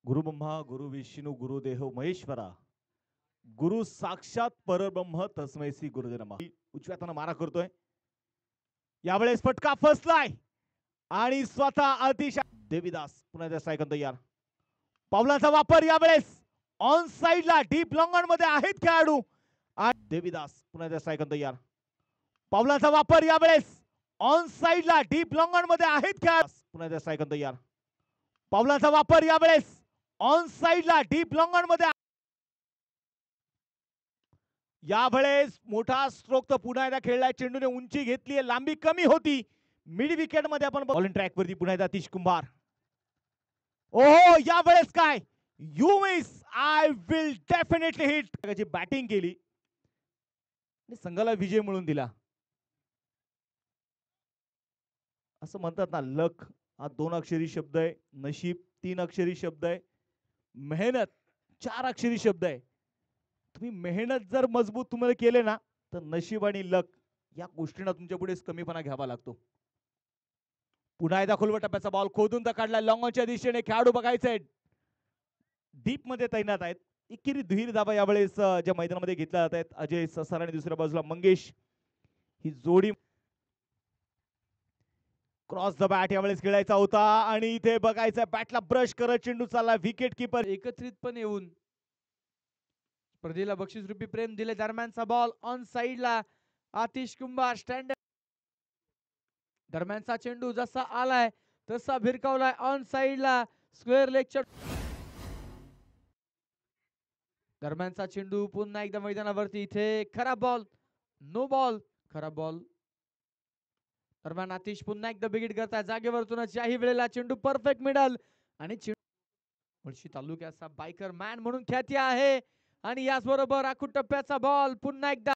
गुरु ब्रह्मा गुरु विष्णू गुरुदेव महेश्वरा गुरु साक्षात परब्रह्म तस्मै श्री गुरुदेव नमः. उजव्या हाताने मारा करतोय. यावेळेस फटका फसलाय आणि स्वतः अतिशय देवीदास पुन्हा एकदा स्ट्रायकर तयार. पावलाचा वापर यावेळेस ऑन साइडला डीप लॉंगॉन मध्ये आहेत खेळाडू आणि देवीदास पुन्हा एकदा स्ट्रायकर तयार. पावलाचा वापर यावेळेस ऑन साइडला डीप लॉंगॉन मध्ये आहेत खेळाडू पुन्हा एकदा स्ट्रायकर तयार. पावलाचा वापर यावेळेस ऑन साइडला डीप लॉंगॉन मध्ये यावेळेस मोठा स्ट्रोक तर पुन्हा एकदा खेळलाय. चेंडूने उंची घेतली, लांबी कमी होती. मिड विकेट मध्ये आपण बॉलिंग ट्रॅक वरती पुन्हा एकदा अतिश कुंभार. ओहो यावेळेस काय you miss I will definitely hit त्याची बॅटिंग केली आणि संघाला विजय मिळवून दिला. असं म्हणतात ना, लक हा 2 अक्षरी शब्द आहे, नशीब 3 अक्षरी शब्द आहे, मेहनत 4 अक्षरी शब्द आहे. तुम्ही मेहनत जर मजबूत तुम्हाला केले ना तर नशीब आणि लक या गोष्टींना तुमच्या पुढे कमीपणा घ्यावा लागतो. पुन्हा एकदा खोलवर टप्प्याचा बॉल खोदून तर काढला. लॉंगॉनच्या दिशेने खेळाडू बघायचे डीप मध्ये तैनात आहेत. एकेरी दुहेरी धाबा यावेळेस ज्या मैदानामध्ये घेतल्या जात आहेत. अजय ससार आणि दुसऱ्या बाजूला मंगेश ही जोडी. क्रॉस द बॅट यावेळेस खेळायचा होता आणि इथे बघायचं बॅटला ब्रश करत चेंडू चालला. विकेट किपर एकत्रितपणे येऊन स्पर्धेला बक्षीस रूपी प्रेम दिले. दरम्यानचा बॉल ऑन साइडला आतिश कुंभार स्टँड. दरम्यानचा चेंडू जसा आलाय तसा भिरकावलाय ऑन साइडला स्क्वेअर लेगच्या. दरम्यानचा चेंडू पुन्हा एकदा मैदानावरती. इथे खराब बॉल, नो बॉल, खराब बॉल. दरम्यान आतिश पुन्हा एकदा बिगिट करताय जागेवरतूनच. याही वेळेला चेंडू परफेक्ट मिडल आणि मुळशी तालुक्याचा बायकर मॅन म्हणून ख्याती आहे. आणि याचबरोबर आखूड टप्प्याचा बॉल पुन्हा एकदा